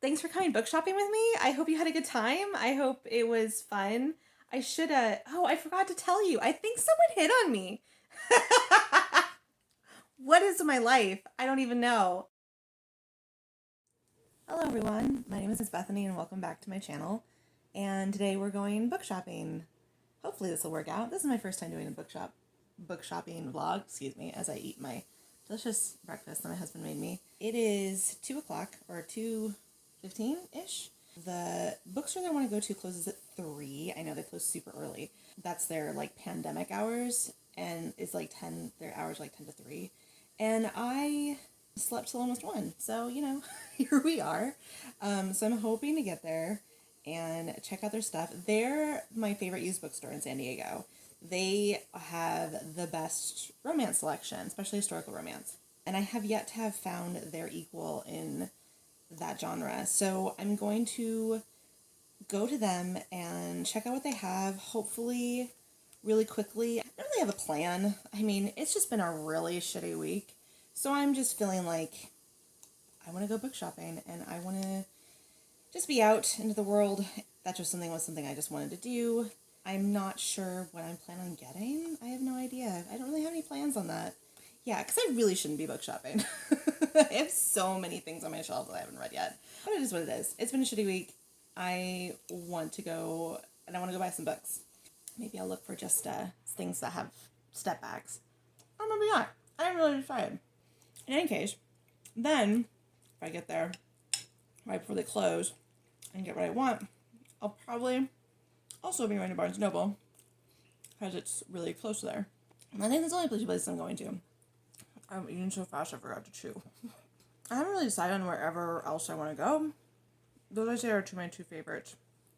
Thanks for coming book shopping with me. I hope you had a good time. I hope it was fun. I forgot to tell you. I think someone hit on me. What is my life? I don't even know. Hello everyone. My name is Bethany and welcome back to my channel. And today we're going book shopping. Hopefully this will work out. This is my first time doing a book shopping vlog, as I eat my delicious breakfast that my husband made me. It is 2 o'clock or 2:15-ish. The bookstore that I want to go to closes at 3. I know they close super early. That's their pandemic hours, and it's their hours 10 to 3. And I slept till almost 1. So, here we are. So I'm hoping to get there and check out their stuff. They're my favorite used bookstore in San Diego. They have the best romance selection, especially historical romance. And I have yet to have found their equal in that genre. So I'm going to go to them and check out what they have, hopefully really quickly. I don't really have a plan. I mean, it's just been a really shitty week. So I'm just feeling like I want to go book shopping and I want to just be out into the world. That just was something I just wanted to do. I'm not sure what I'm planning on getting. I have no idea. I don't really have any plans on that. Yeah, because I really shouldn't be book shopping. I have so many things on my shelf that I haven't read yet. But it is what it is. It's been a shitty week. I want to go, and I want to go buy some books. Maybe I'll look for just things that have step bags. Or maybe not. I haven't really decided. In any case, then, if I get there right before they close and get what I want, I'll probably also be going to Barnes & Noble because it's really close there. And I think that's the only place I'm going to. I'm eating so fast I forgot to chew. I haven't really decided on wherever else I want to go. Those I say are my two favorites.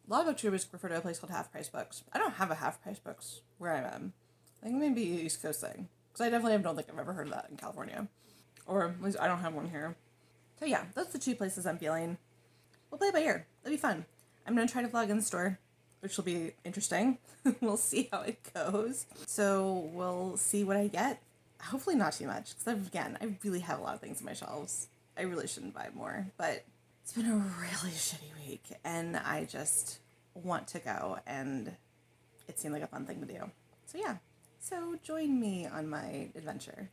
A lot of booktubers refer to a place called Half Price Books. I don't have a Half Price Books where I'm at. I think it may be an East Coast thing. Because I definitely don't think I've ever heard of that in California. Or at least I don't have one here. So yeah, those are the two places I'm feeling. We'll play it by ear. It'll be fun. I'm going to try to vlog in the store, which will be interesting. We'll see how it goes. So we'll see what I get. Hopefully not too much, because again, I really have a lot of things on my shelves. I really shouldn't buy more, but it's been a really shitty week, and I just want to go, and it seemed like a fun thing to do. So yeah, so join me on my adventure.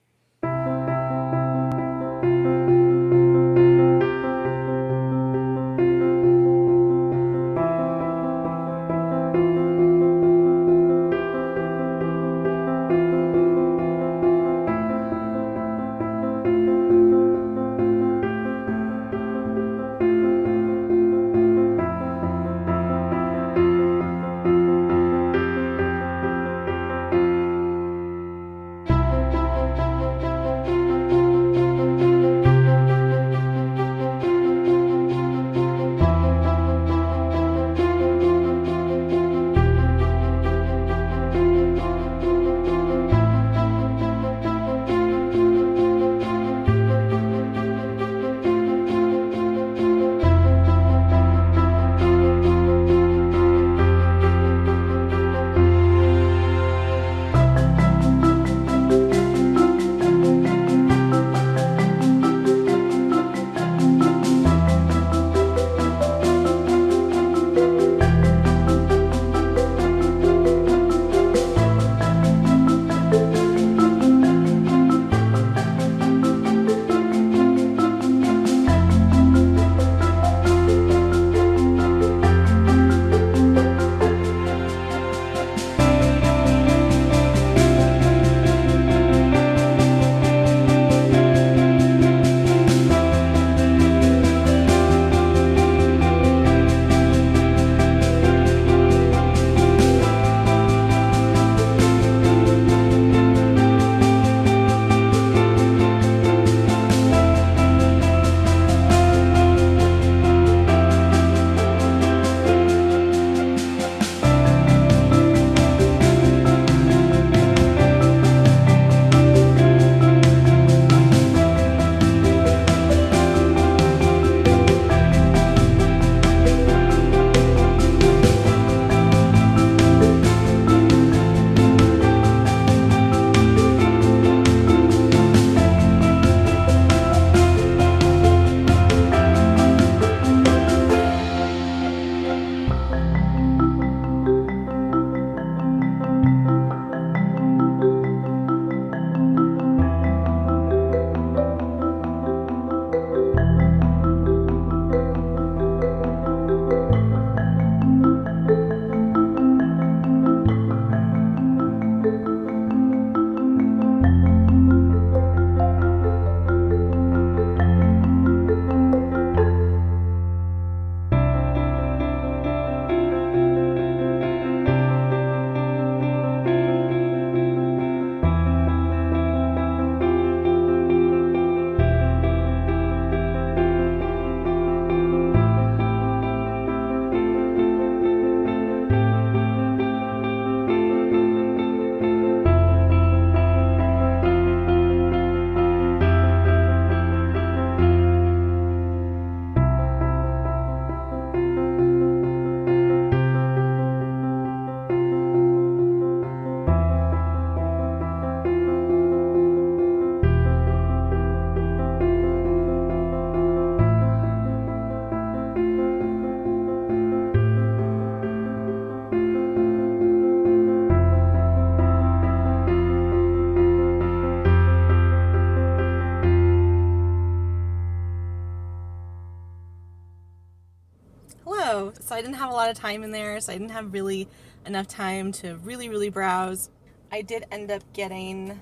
Hello! So I didn't have a lot of time in there, so I didn't have really enough time to really browse. I did end up getting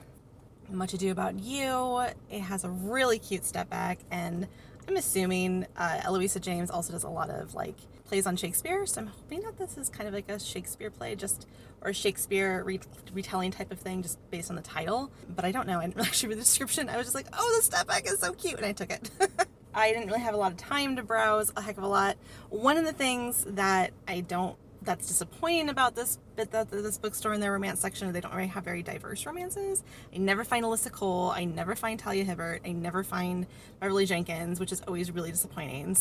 Much Ado About You. It has a really cute step back, and I'm assuming Eloisa James also does a lot of like plays on Shakespeare, so I'm hoping that this is kind of like a Shakespeare play, or a Shakespeare retelling type of thing, just based on the title. But I don't know. I didn't actually read the description. I was just like, oh, the step back is so cute, and I took it. I didn't really have a lot of time to browse a heck of a lot. One of the things that that's disappointing about this bookstore in their romance section, they don't really have very diverse romances. I never find Alyssa Cole, I never find Talia Hibbert, I never find Beverly Jenkins, which is always really disappointing.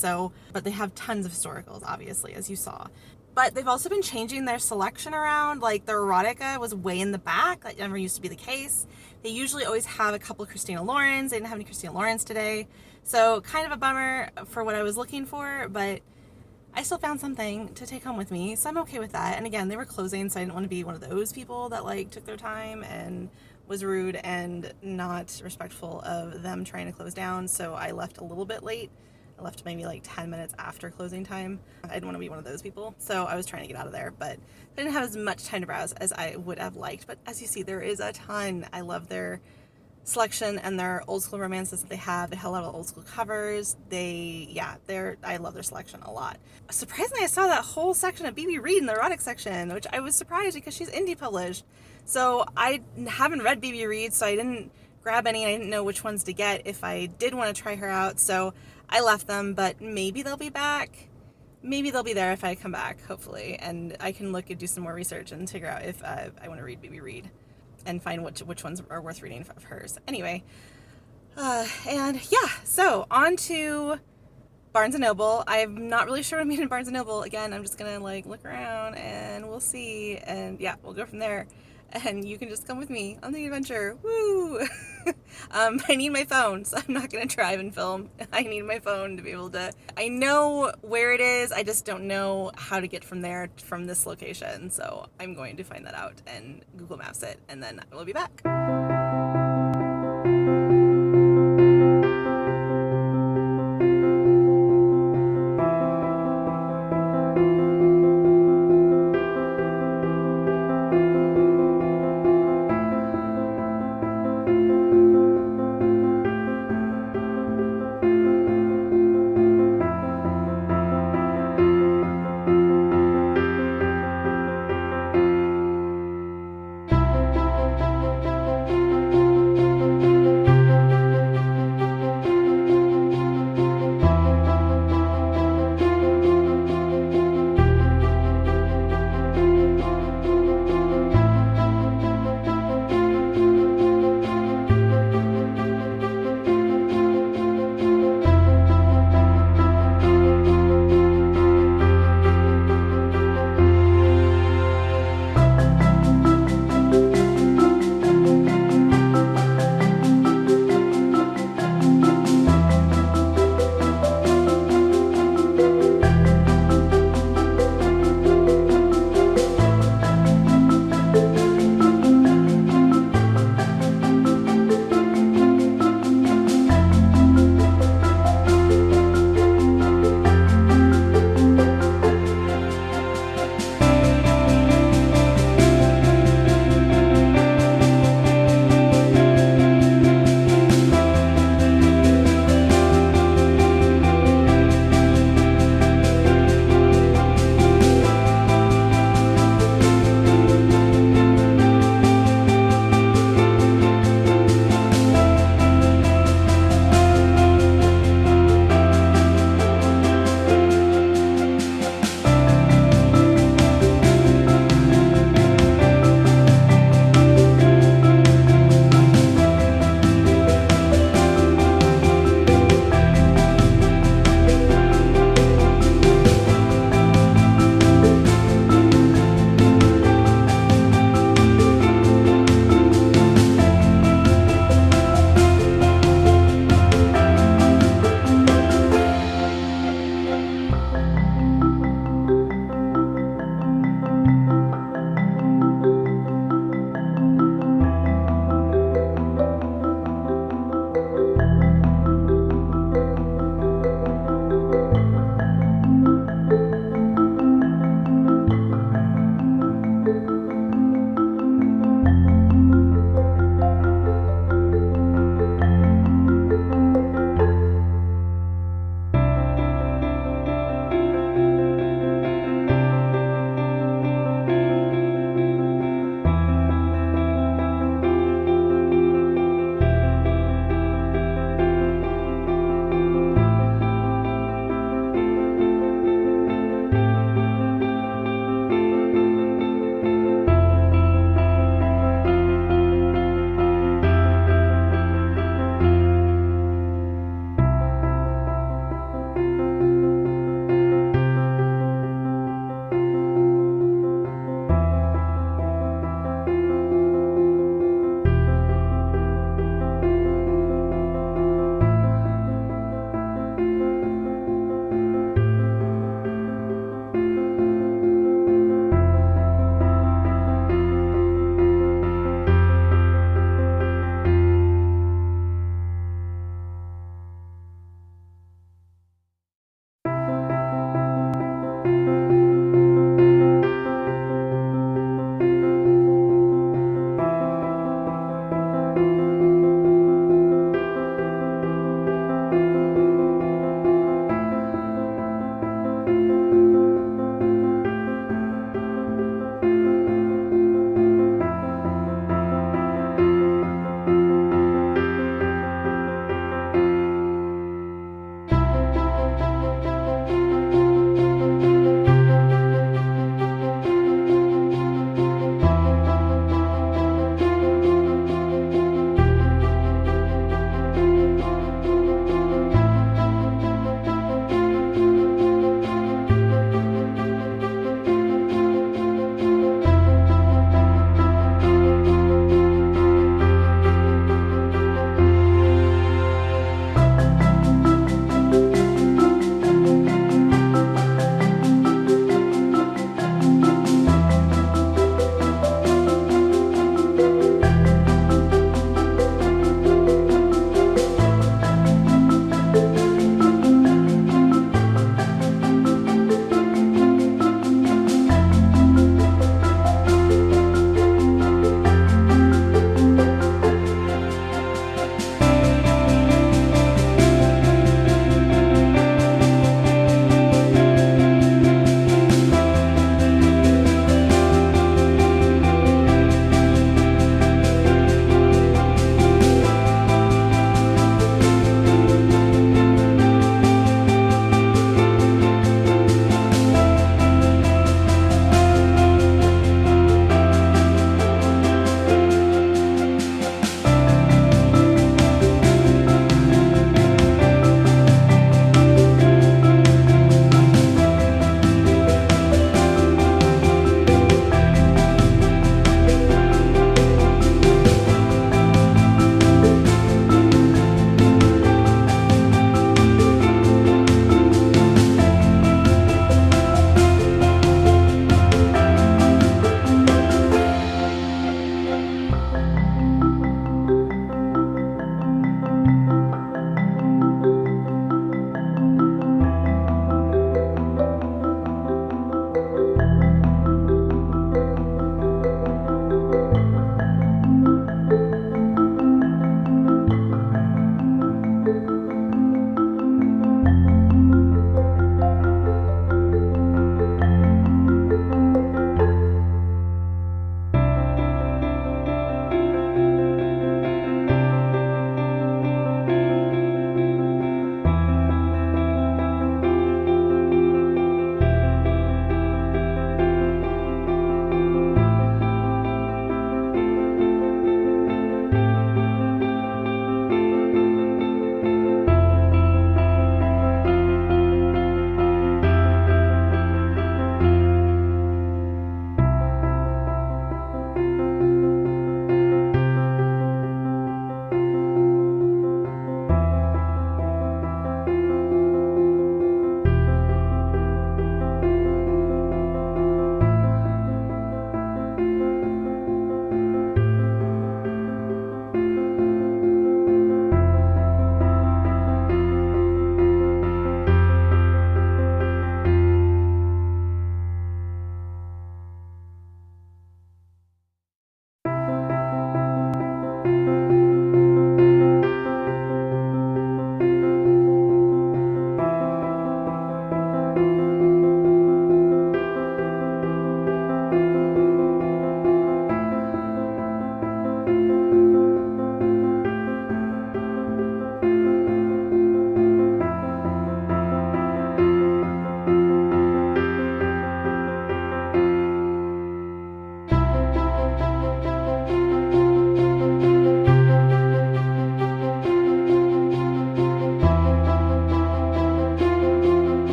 But they have tons of historicals, obviously, as you saw. But they've also been changing their selection around. Like their erotica was way in the back. That never used to be the case. They usually always have a couple of Christina Laurens. They didn't have any Christina Laurens today. So kind of a bummer for what I was looking for, but I still found something to take home with me, so I'm okay with that. And again, they were closing, so I didn't want to be one of those people that like took their time and was rude and not respectful of them trying to close down. So I left a little bit late. I left maybe like 10 minutes after closing time. I didn't want to be one of those people, so I was trying to get out of there, but I didn't have as much time to browse as I would have liked. But as you see, there is a ton. I love their selection and their old school romances that they have. They have a lot of old school covers. I love their selection a lot. Surprisingly, I saw that whole section of BB Reid in the erotic section, which I was surprised because she's indie published. So I haven't read BB Reid, so I didn't grab any. I didn't know which ones to get if I did want to try her out. So I left them, but maybe they'll be back. Maybe they'll be there if I come back, hopefully, and I can look and do some more research and figure out if I want to read BB Reid and find which ones are worth reading of hers. Anyway, so on to Barnes & Noble. I'm not really sure what I'm getting in Barnes & Noble. Again, I'm just gonna like look around and we'll see, and yeah, we'll go from there. And you can just come with me on the adventure. Woo! I need my phone, so I'm not gonna drive and film. I need my phone to be able to. I know where it is, I just don't know how to get from this location. So I'm going to find that out and Google Maps it, and then I will be back.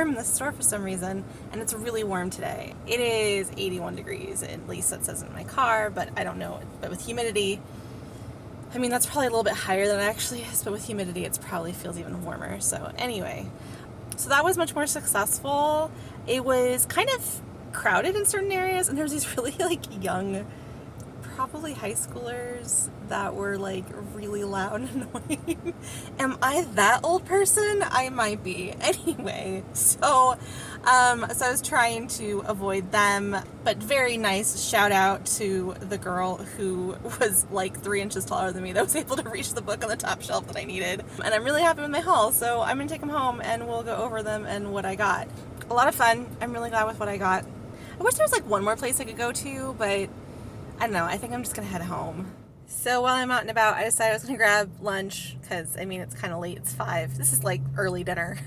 warm in the store for some reason, and it's really warm today. It is 81 degrees, at least that says in my car, but I don't know. But with humidity, I mean, that's probably a little bit higher than it actually is, but with humidity, it probably feels even warmer. So anyway, so that was much more successful. It was kind of crowded in certain areas, and there was these really like young, probably high schoolers that were like really loud and annoying. Am I that old person? I might be. Anyway, so I was trying to avoid them, but very nice shout out to the girl who was like 3 inches taller than me that was able to reach the book on the top shelf that I needed. And I'm really happy with my haul, so I'm gonna take them home and we'll go over them and what I got. A lot of fun. I'm really glad with what I got. I wish there was like one more place I could go to, but I don't know, I think I'm just gonna head home. So while I'm out and about, I decided I was gonna grab lunch, because, I mean, it's kind of late, it's 5. This is like early dinner.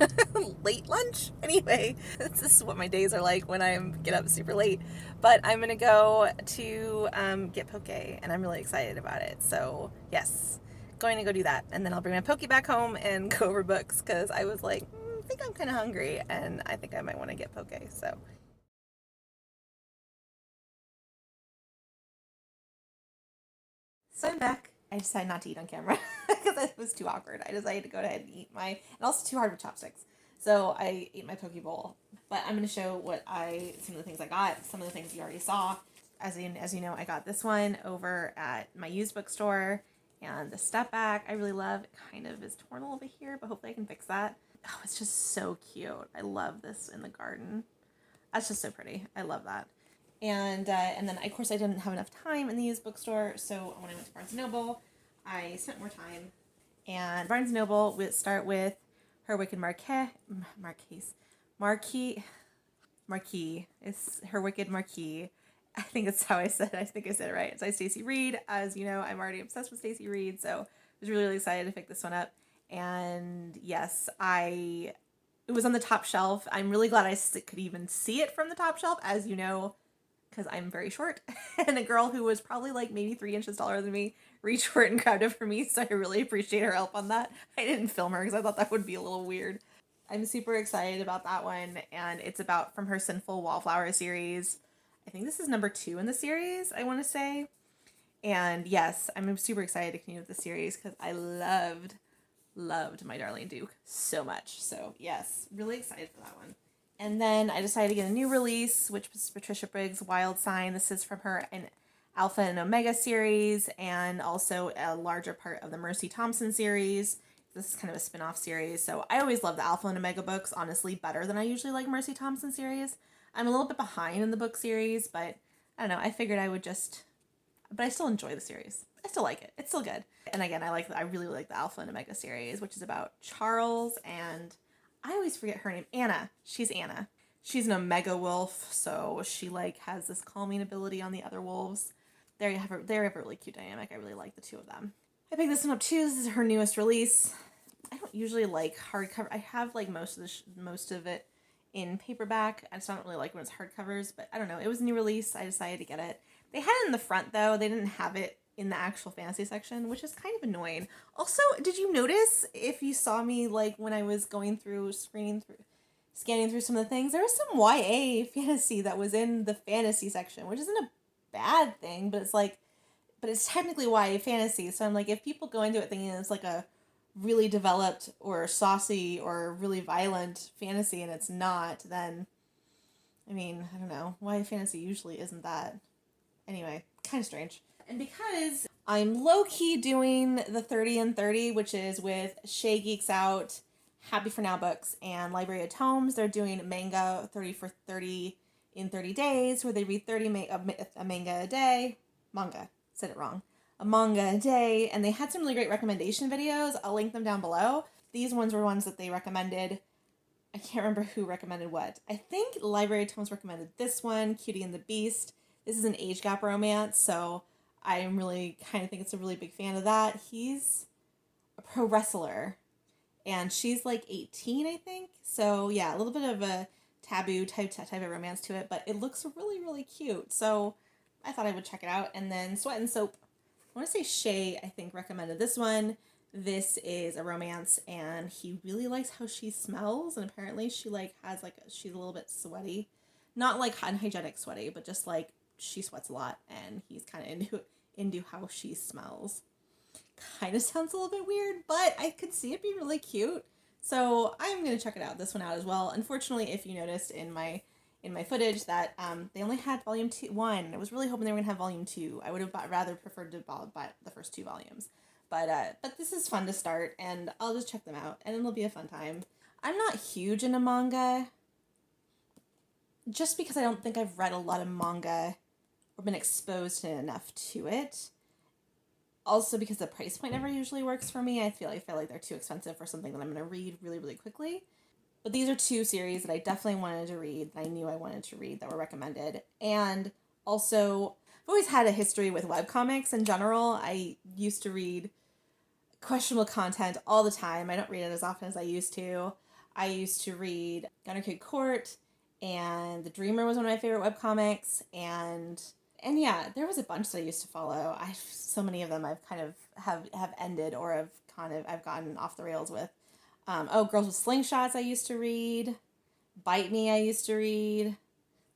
Late lunch? Anyway, this is what my days are like when I get up super late. But I'm gonna go to get poke, and I'm really excited about it. So, yes, going to go do that. And then I'll bring my poke back home and go over books, because I was like, I think I'm kind of hungry, and I think I might want to get poke, so. So I'm back. I decided not to eat on camera because it was too awkward. I decided to go ahead and eat and also too hard with chopsticks. So I ate my poke bowl. But I'm going to show some of the things I got, some of the things you already saw. As you know, I got this one over at my used bookstore, and the step back I really love. It kind of is torn a little bit here, but hopefully I can fix that. Oh, it's just so cute. I love this in the garden. That's just so pretty. I love that. And then, of course, I didn't have enough time in the used bookstore, so when I went to Barnes & Noble, I spent more time. And Barnes & Noble would start with Her Wicked Marquis. It's Her Wicked Marquis. I think that's how I said it. I think I said it right. It's by Stacey Reid. As you know, I'm already obsessed with Stacey Reid, so I was really, really excited to pick this one up. And yes, it was on the top shelf. I'm really glad I could even see it from the top shelf, as you know, because I'm very short, and a girl who was probably like maybe 3 inches taller than me reached for it and grabbed it for me, so I really appreciate her help on that. I didn't film her because I thought that would be a little weird. I'm super excited about that one, and it's about from her Sinful Wallflower series. I think this is number 2 in the series, I want to say. And yes, I'm super excited to continue with the series because I loved My Darling Duke so much. So yes, really excited for that one. And then I decided to get a new release, which was Patricia Briggs' Wild Sign. This is from her an Alpha and Omega series, and also a larger part of the Mercy Thompson series. This is kind of a spin-off series. So I always love the Alpha and Omega books, honestly, better than I usually like Mercy Thompson series. I'm a little bit behind in the book series, but I don't know. I figured I would but I still enjoy the series. I still like it. It's still good. And again, I really like the Alpha and Omega series, which is about Charles and I always forget her name. Anna. She's Anna. She's an Omega wolf, so she like has this calming ability on the other wolves. They have a really cute dynamic. I really like the two of them. I picked this one up too. This is her newest release. I don't usually like hardcover. I have like most of it in paperback. I just don't really like when it's hardcovers, but I don't know. It was a new release. I decided to get it. They had it in the front though. They didn't have it in the actual fantasy section, which is kind of annoying. Also, did you notice, if you saw me like when I was going through scanning through some of the things, there was some YA fantasy that was in the fantasy section, which isn't a bad thing, but it's technically YA fantasy. So I'm like, if people go into it thinking it's like a really developed or saucy or really violent fantasy and it's not, then I mean, I don't know. YA fantasy usually isn't that. Anyway, kind of strange. And because I'm low-key doing the 30 and 30, which is with Shay Geeks Out, Happy for Now Books, and Library of Tomes, they're doing manga 30 for 30 in 30 days, where they read a manga a day. Manga. Said it wrong. A manga a day. And they had some really great recommendation videos. I'll link them down below. These ones were ones that they recommended. I can't remember who recommended what. I think Library of Tomes recommended this one, Cutie and the Beast. This is an age gap romance, so I'm really kind of think it's a really big fan of that. He's a pro wrestler, and she's like 18, I think. So yeah, a little bit of a taboo type of romance to it, but it looks really, really cute. So I thought I would check it out. And then Sweat and Soap. I want to say Shay, I think, recommended this one. This is a romance, and he really likes how she smells, and apparently she like has like she's a little bit sweaty, not like unhygienic sweaty, but just like she sweats a lot, and he's kind of into how she smells. Kind of sounds a little bit weird, but I could see it being really cute. So I'm gonna check this one out as well. Unfortunately, if you noticed in my footage that they only had volume 1. I was really hoping they were gonna have volume 2. I would have rather preferred to buy the first 2 volumes. But this is fun to start, and I'll just check them out, and it'll be a fun time. I'm not huge into manga, just because I don't think I've read a lot of manga or been exposed enough to it. Also because the price point never usually works for me. I feel like they're too expensive for something that I'm going to read really, really quickly. But these are 2 series that I definitely wanted to read, that I knew I wanted to read, that were recommended. And also, I've always had a history with webcomics in general. I used to read questionable content all the time. I don't read it as often as I used to. I used to read Gunner Kid Court, and The Dreamer was one of my favorite webcomics, and yeah, there was a bunch that I used to follow. So many of them I've kind of have ended, or I've gotten off the rails with. Girls with Slingshots I used to read. Bite Me I used to read.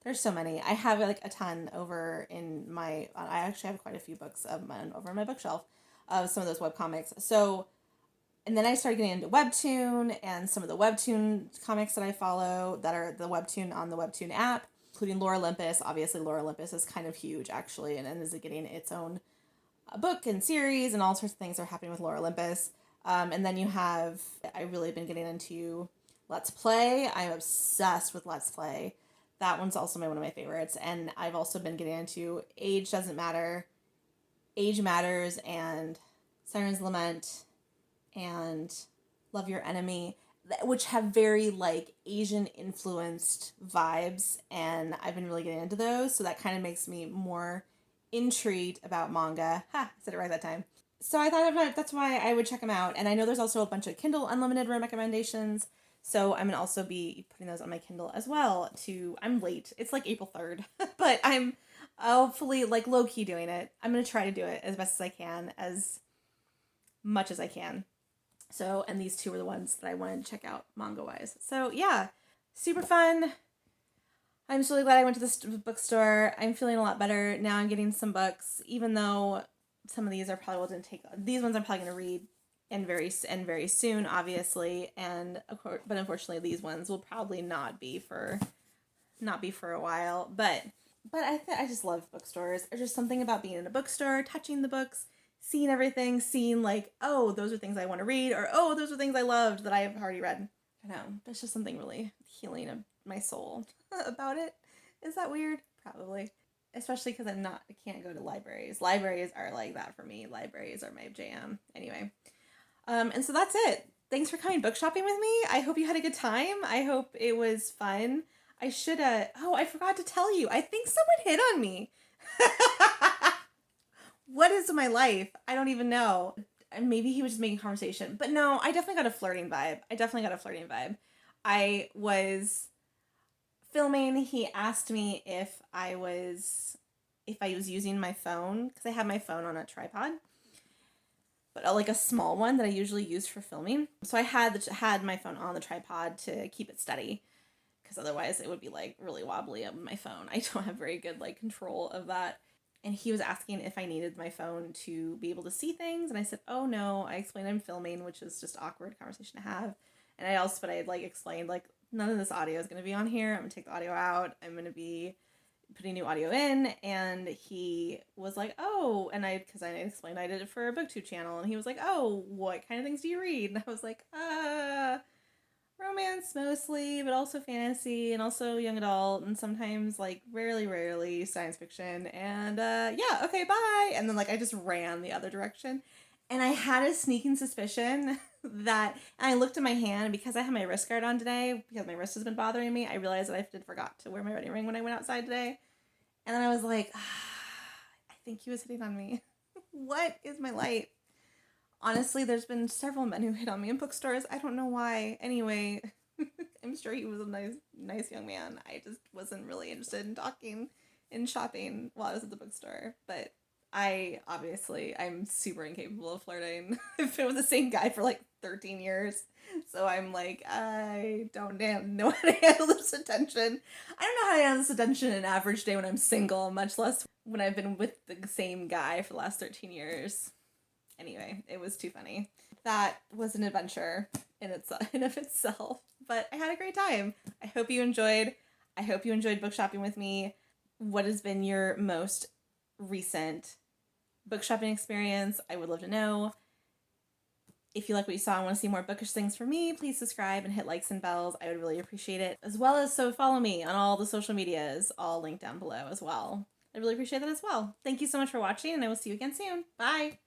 There's so many. I have like a ton over in my. I actually have quite a few books of mine over in my bookshelf of some of those webcomics. So, and then I started getting into Webtoon, and some of the Webtoon comics that I follow that are the Webtoon on the Webtoon app, including Lore Olympus. Obviously, Lore Olympus is kind of huge, actually, and is getting its own book and series, and all sorts of things are happening with Lore Olympus. And then you have, I've really been getting into Let's Play. I'm obsessed with Let's Play. That one's also one of my favorites. And I've also been getting into Age Doesn't Matter, Age Matters, and Siren's Lament, and Love Your Enemy, which have very like Asian influenced vibes, and I've been really getting into those, so that kind of makes me more intrigued about manga. Ha, I said it right that time. So I thought that's why I would check them out, and I know there's also a bunch of Kindle Unlimited recommendations, so I'm gonna also be putting those on my Kindle as well. I'm late. It's like April 3rd, but I'm hopefully like low key doing it. I'm gonna try to do it as best as I can, as much as I can. So, and these 2 were the ones that I wanted to check out manga wise. So yeah, super fun. I'm so glad I went to the bookstore. I'm feeling a lot better now. I'm getting some books, even though some of these are probably going to take. These ones I'm probably going to read and very soon, obviously. And of course, but unfortunately, these ones will probably not be for a while. But I just love bookstores. There's just something about being in a bookstore, touching the books, seeing everything, seeing like, oh, those are things I want to read, or oh, those are things I loved that I have already read. I don't know. There's just something really healing of my soul about it. Is that weird? Probably. Especially because I can't go to libraries. Libraries are like that for me. Libraries are my jam. Anyway. And so that's it. Thanks for coming book shopping with me. I hope you had a good time. I hope it was fun. I forgot to tell you. I think someone hit on me. What is my life? I don't even know. Maybe he was just making conversation. But no, I definitely got a flirting vibe. I was filming. He asked me if I was using my phone, because I have my phone on a tripod, but like a small one that I usually use for filming. So I had my phone on the tripod to keep it steady, because otherwise it would be like really wobbly on my phone. I don't have very good like control of that. And he was asking if I needed my phone to be able to see things, and I said, oh no. I explained I'm filming, which is just awkward conversation to have. And I had like explained like none of this audio is going to be on here. I'm going to take the audio out. I'm going to be putting new audio in. And he was like, oh, and because I explained I did it for a BookTube channel, and he was like, oh, what kind of things do you read? And I was like, romance mostly, but also fantasy, and also young adult, and sometimes like rarely science fiction. And yeah, okay, bye. And then like I just ran the other direction. And I had a sneaking suspicion that, and I looked at my hand, because I had my wrist guard on today, because my wrist has been bothering me. I realized that I forgot to wear my wedding ring when I went outside today. And then I was like, I think he was hitting on me. What is my life? Honestly, there's been several men who hit on me in bookstores. I don't know why. Anyway, I'm sure he was a nice young man. I just wasn't really interested in talking and shopping while I was at the bookstore. But I'm super incapable of flirting. I've been with the same guy for like 13 years. So I'm like, I don't know how to handle this attention. I don't know how to handle this attention an average day when I'm single, much less when I've been with the same guy for the last 13 years. Anyway, it was too funny. That was an adventure in of itself, but I had a great time. I hope you enjoyed. I hope you enjoyed book shopping with me. What has been your most recent book shopping experience? I would love to know. If you like what you saw and want to see more bookish things from me, please subscribe and hit likes and bells. I would really appreciate it. As well as follow me on all the social medias, all linked down below as well. I really appreciate that as well. Thank you so much for watching, and I will see you again soon. Bye!